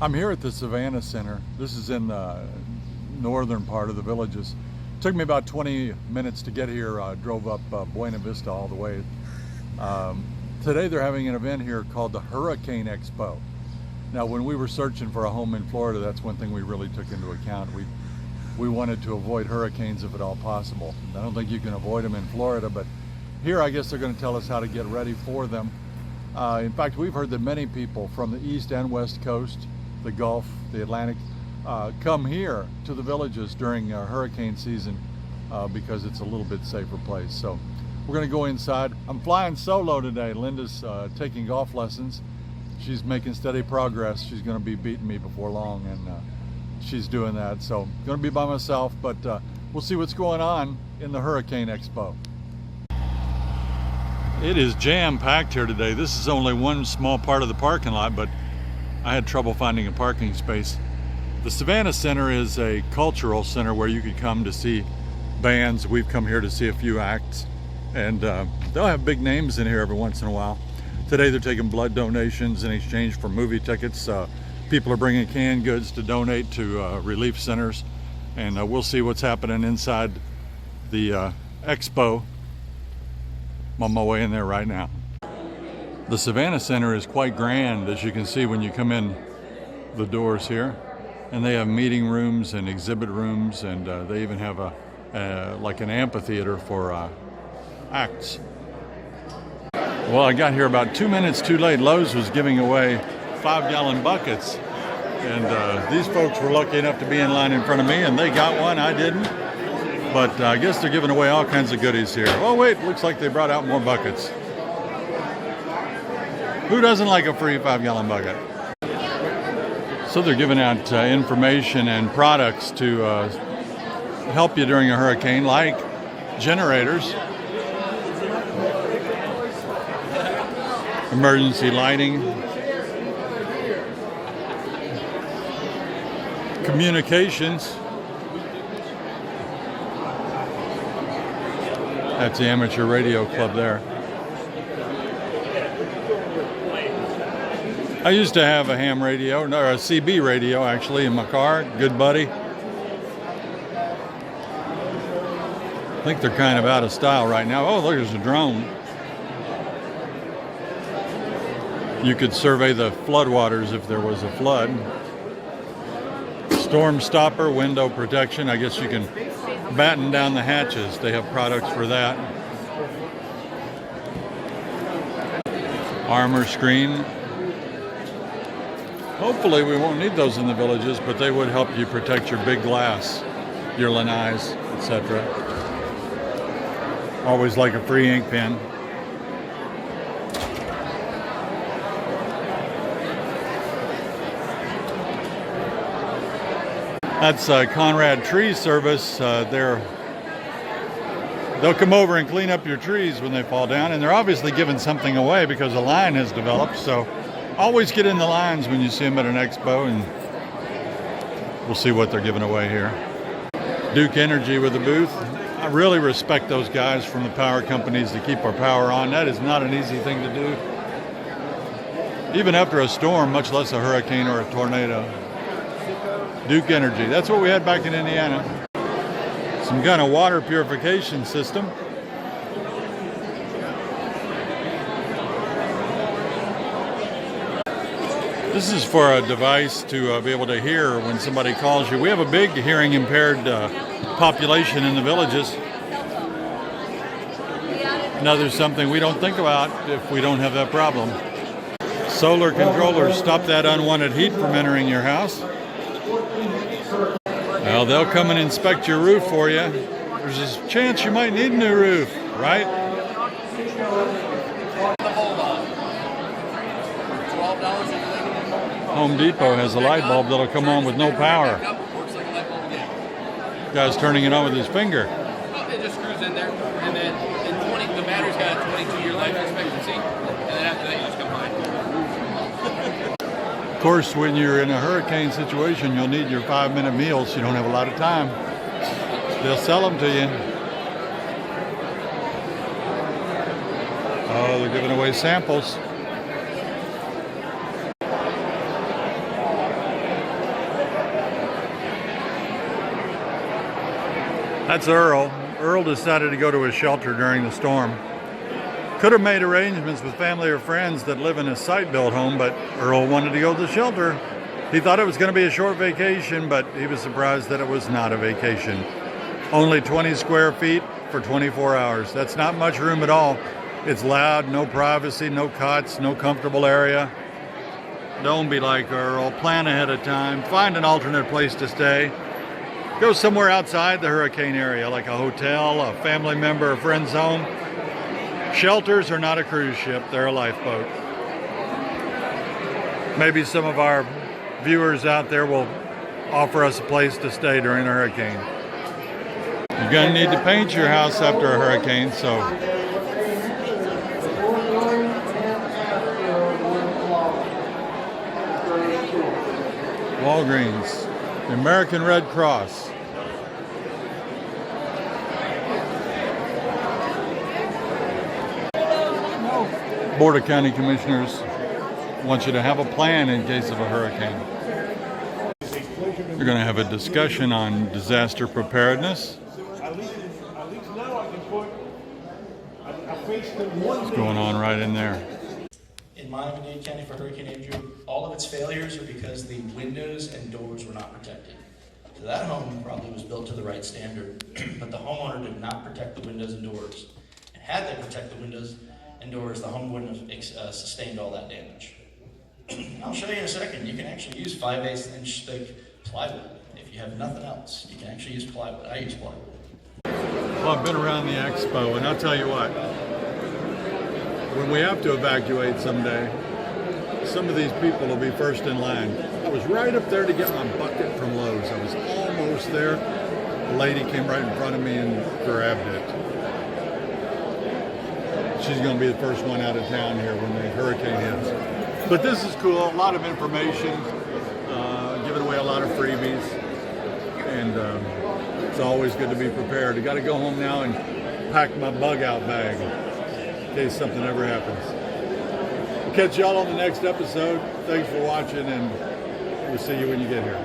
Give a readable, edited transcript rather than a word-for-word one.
I'm here at the Savannah Center. This is in the northern part of the Villages. It took me about 20 minutes to get here. I drove up Buena Vista all the way. Today they're having an event here called the Hurricane Expo. Now when we were searching for a home in Florida, that's one thing we really took into account. We wanted to avoid hurricanes if at all possible. I don't think you can avoid them in Florida, but here I guess they're going to tell us how to get ready for them. In fact, we've heard that many people from the east and west coast, the Gulf, the Atlantic, come here to the Villages during hurricane season because it's a little bit safer place. So we're going to go inside. I'm flying solo today. Linda's taking golf lessons. She's making steady progress. She's going to be beating me before long, and she's doing that. So I'm going to be by myself, but we'll see what's going on in the Hurricane Expo. It is jam-packed here today. This is only one small part of the parking lot, but I had trouble finding a parking space. The Savannah Center is a cultural center where you could come to see bands. We've come here to see a few acts, and they'll have big names in here every once in a while. Today they're taking blood donations in exchange for movie tickets. People are bringing canned goods to donate to relief centers, and we'll see what's happening inside the Expo. I'm on my way in there right now. The Savannah Center is quite grand, as you can see when you come in the doors here. And they have meeting rooms and exhibit rooms, and they even have like an amphitheater for acts. Well, I got here about 2 minutes too late. Lowe's was giving away 5-gallon buckets. And these folks were lucky enough to be in line in front of me, and they got one, I didn't. But I guess they're giving away all kinds of goodies here. Oh wait, looks like they brought out more buckets. Who doesn't like a free 5-gallon bucket? So they're giving out information and products to help you during a hurricane, like generators, emergency lighting, communications. That's the amateur radio club there. I used to have a ham radio, or a CB radio actually, in my car. Good buddy. I think they're kind of out of style right now. Oh, look, there's a drone. You could survey the floodwaters if there was a flood. Storm stopper, window protection. I guess you can batten down the hatches. They have products for that. Armor screen. Hopefully we won't need those in the Villages, but they would help you protect your big glass, your lanais, etc. Always like a free ink pen. That's Conrad Tree Service. They'll come over and clean up your trees when they fall down, and they're obviously giving something away because a line has developed. So always get in the lines when you see them at an expo, and we'll see what they're giving away here. Duke Energy with a booth. I really respect those guys from the power companies to keep our power on. That is not an easy thing to do, even after a storm, much less a hurricane or a tornado. Duke Energy, that's what we had back in Indiana. Some kind of water purification system. This is for a device to be able to hear when somebody calls you. We have a big hearing impaired population in the Villages. Another something we don't think about if we don't have that problem. Solar controllers stop that unwanted heat from entering your house. Well, they'll come and inspect your roof for you. There's a chance you might need a new roof, right? Home Depot has a light bulb that'll come on with no power. Guy's turning it on with his finger. It just screws in there, and then the battery's got a 22-year life expectancy, and then after that you just come behind. Of course, when you're in a hurricane situation, you'll need your 5-minute meals. You don't have a lot of time. They'll sell them to you. Oh, they're giving away samples. That's Earl. Earl decided to go to a shelter during the storm. Could have made arrangements with family or friends that live in a site-built home, but Earl wanted to go to the shelter. He thought it was going to be a short vacation, but he was surprised that it was not a vacation. Only 20 square feet for 24 hours. That's not much room at all. It's loud, no privacy, no cots, no comfortable area. Don't be like Earl. Plan ahead of time. Find an alternate place to stay. Go somewhere outside the hurricane area, like a hotel, a family member, a friend's home. Shelters are not a cruise ship. They're a lifeboat. Maybe some of our viewers out there will offer us a place to stay during the hurricane. You're going to need to paint your house after a hurricane, so Walgreens, the American Red Cross. Board of County Commissioners want you to have a plan in case of a hurricane. You're going to have a discussion on disaster preparedness. What's going on right in there? In Miami-Dade County for Hurricane Andrew, all of its failures are because the windows and doors were not protected. So that home probably was built to the right standard, but the homeowner did not protect the windows and doors. And had they protected the windows and doors, the home wouldn't have sustained all that damage. I'll show you in a second. You can actually use 5/8 inch thick plywood. If you have nothing else, you can actually use plywood. I use plywood. Well, I've been around the Expo, and I'll tell you what, when we have to evacuate someday, some of these people will be first in line. I was right up there to get my bucket from Lowe's. I was almost there. A lady came right in front of me and grabbed it. She's going to be the first one out of town here when the hurricane hits. But this is cool. A lot of information, giving away a lot of freebies, and it's always good to be prepared. I got to go home now and pack my bug out bag in case something ever happens. We'll catch y'all on the next episode. Thanks for watching, and we'll see you when you get here.